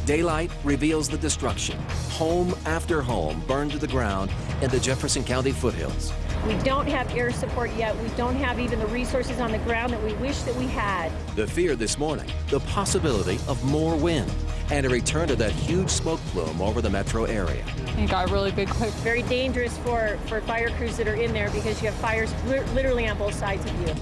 Daylight reveals the destruction. Home after home burned to the ground in the Jefferson County foothills. We don't have air support yet. We don't have even the resources on the ground that we wish that we had. The fear this morning, the possibility of more wind and a return to that huge smoke plume over the metro area. It got really big quick. Very dangerous for fire crews that are in there because you have fires literally on both sides of you.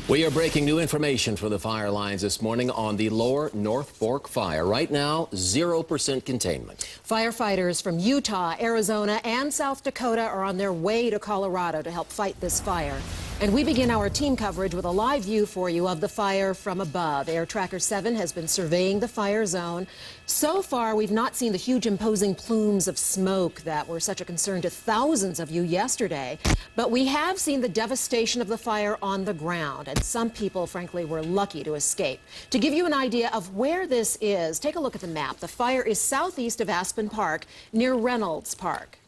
We are breaking new information from the fire lines this morning on the lower North Fork fire. Right now, 0% containment. Firefighters from Utah, Arizona, and South Dakota are on their way to Colorado to help fight this fire. And we begin our team coverage with a live view for you of the fire from above. Air Tracker 7 has been surveying the fire zone. So far, we've not seen the huge imposing plumes of smoke that were such a concern to thousands of you yesterday. But we have seen the devastation of the fire on the ground, and some people, frankly, were lucky to escape. To give you an idea of where this is, take a look at the map. The fire is southeast of Aspen Park, near Reynolds Park.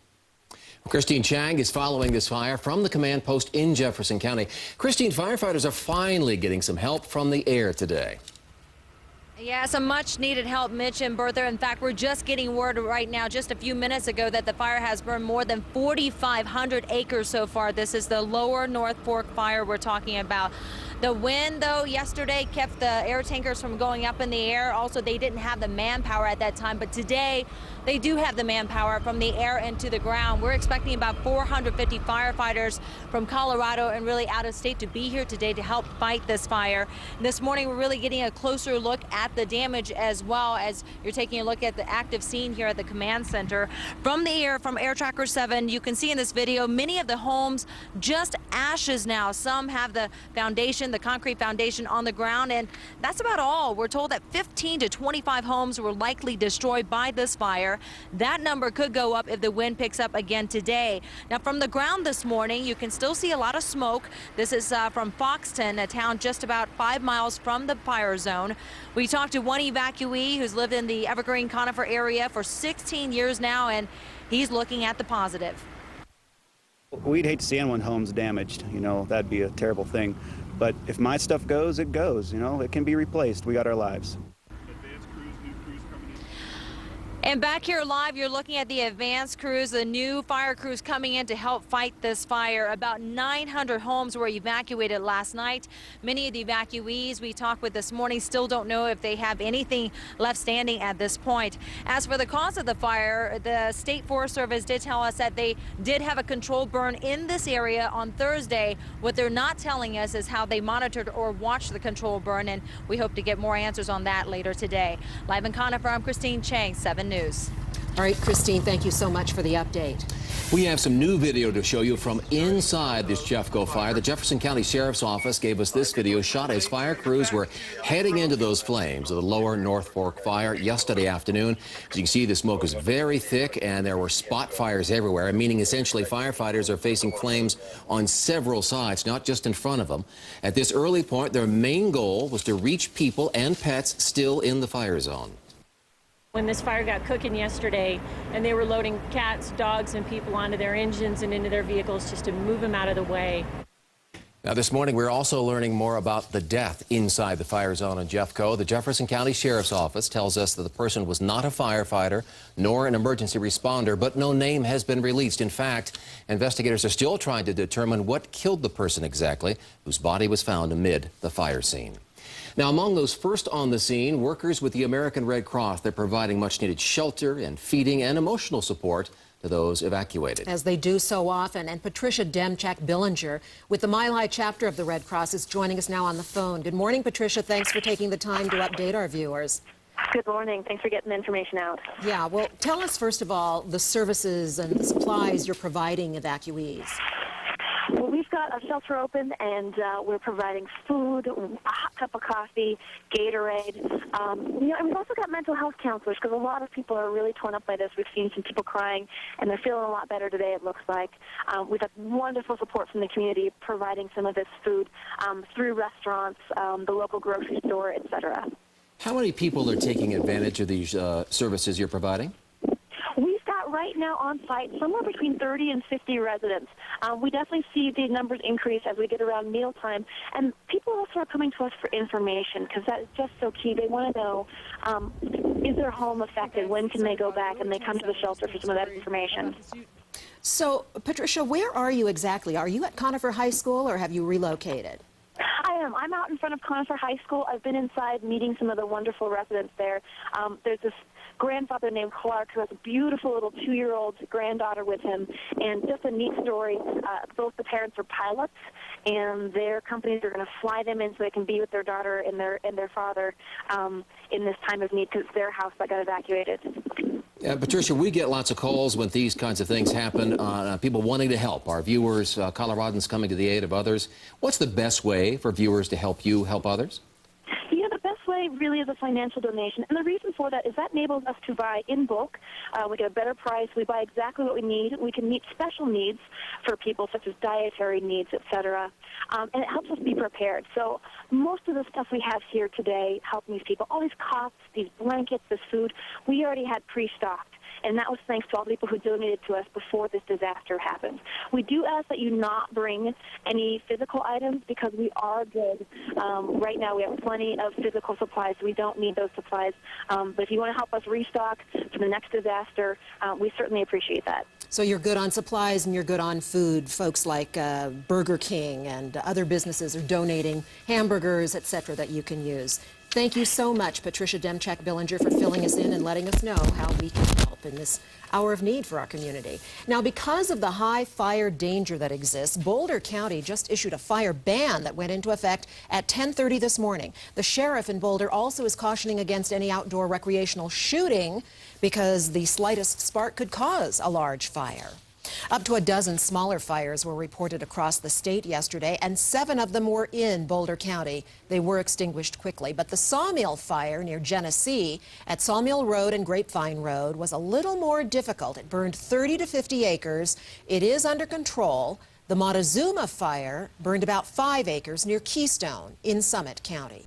Christine Chang is following this fire from the command post in Jefferson County. Christine, firefighters are finally getting some help from the air today. Yeah, some much needed help, Mitch and Bertha. In fact, we're just getting word right now, just a few minutes ago, that the fire has burned more than 4,500 acres so far. This is the lower North Fork fire we're talking about. The wind, though, yesterday kept the air tankers from going up in the air. Also, they didn't have the manpower at that time, but today they do have the manpower from the air and to the ground. We're expecting about 450 firefighters from Colorado and really out of state to be here today to help fight this fire. And this morning, we're really getting a closer look at the damage as well as you're taking a look at the active scene here at the command center. From the air, from Air Tracker 7, you can see in this video, many of the homes just ashes now. Some have the foundation, the concrete foundation on the ground, and that's about all. We're told that 15 to 25 homes were likely destroyed by this fire. That number could go up if the wind picks up again today. Now, from the ground this morning, you can still see a lot of smoke. This is from Foxton, a town just about 5 miles from the fire zone. We talked to one evacuee who's lived in the Evergreen Conifer area for 16 years now, and he's looking at the positive. We'd hate to see anyone's homes damaged. You know, that'd be a terrible thing. But if my stuff goes, it goes. You know, it can be replaced. We got our lives. And back here live, you're looking at the advanced crews, the new fire crews coming in to help fight this fire. About 900 homes were evacuated last night. Many of the evacuees we talked with this morning still don't know if they have anything left standing at this point. As for the cause of the fire, the State Forest Service did tell us that they did have a controlled burn in this area on Thursday. What they're not telling us is how they monitored or watched the controlled burn, and we hope to get more answers on that later today. Live in Conifer, I'm Christine Chang, 7 News. All right, Christine, thank you so much for the update. We have some new video to show you from inside this Jeffco fire. The Jefferson County Sheriff's Office gave us this video shot as fire crews were heading into those flames of the lower North Fork fire yesterday afternoon. As you can see, the smoke was very thick and there were spot fires everywhere, meaning essentially firefighters are facing flames on several sides, not just in front of them. At this early point, their main goal was to reach people and pets still in the fire zone. When this fire got cooking yesterday and they were loading cats, dogs, and people onto their engines and into their vehicles just to move them out of the way. Now, this morning, we're also learning more about the death inside the fire zone in Jeffco. The Jefferson County Sheriff's Office tells us that the person was not a firefighter nor an emergency responder, but no name has been released. In fact, investigators are still trying to determine what killed the person exactly, whose body was found amid the fire scene. Now, among those first on the scene, workers with the American Red Cross. They're providing much-needed shelter and feeding and emotional support to those evacuated. As they do so often. And Patricia Demchak-Billinger with the Mile High chapter of the Red Cross is joining us now on the phone. Good morning, Patricia. Thanks for taking the time to update our viewers. Good morning. Thanks for getting the information out. Yeah, well, tell us, first of all, the services and the supplies you're providing evacuees. Well, we've got a shelter open, and we're providing food, a hot cup of coffee, Gatorade. And we've also got mental health counselors, because a lot of people are really torn up by this. We've seen some people crying, and they're feeling a lot better today, it looks like. We've had wonderful support from the community providing some of this food through restaurants, the local grocery store, etc. How many people are taking advantage of these services you're providing? We've got right now on site somewhere between 30 and 50 residents. We definitely see the numbers increase as we get around mealtime, and people people also are coming to us for information because that is just so key. They want to know, is their home affected? When can they go back? And they come to the shelter for some of that information. So, Patricia, where are you exactly? Are you at Conifer High School or have you relocated? I am. I'm out in front of Conifer High School. I've been inside meeting some of the wonderful residents there. There's this grandfather named Clark who has a beautiful little 2-year-old granddaughter with him, and just a neat story. Both the parents are pilots, and their companies are going to fly them in so they can be with their daughter and their father in this time of need because their house that got evacuated. Patricia, we get lots of calls when these kinds of things happen, people wanting to help. Our viewers, Coloradans coming to the aid of others. What's the best way for viewers to help you help others? Yeah, the best way really is a financial donation. And the reason for that is that enables us to buy in bulk. We get a better price. We buy exactly what we need. We can meet special needs for people such as dietary needs, etc. And it helps us be prepared. So most of the stuff we have here today helping these people, all these cots, these blankets, this food, we already had pre-stocked. And that was thanks to all the people who donated to us before this disaster happened. We do ask that you not bring any physical items because we are good. Right now we have plenty of physical supplies. So we don't need those supplies. But if you want to help us restock for the next disaster, we certainly appreciate that. So you're good on supplies and you're good on food. Folks like Burger King and other businesses are donating hamburgers, etc., that you can use. Thank you so much, Patricia Demchak-Billinger, for filling us in and letting us know how we can help in this hour of need for our community. Now, because of the high fire danger that exists, Boulder County just issued a fire ban that went into effect at 10:30 this morning. The sheriff in Boulder also is cautioning against any outdoor recreational shooting because the slightest spark could cause a large fire. Up to a dozen smaller fires were reported across the state yesterday, and 7 of them were in Boulder County. They were extinguished quickly, but the sawmill fire near Genesee at Sawmill Road and Grapevine Road was a little more difficult. It burned 30 to 50 acres. It is under control. The Montezuma fire burned about 5 acres near Keystone in Summit County.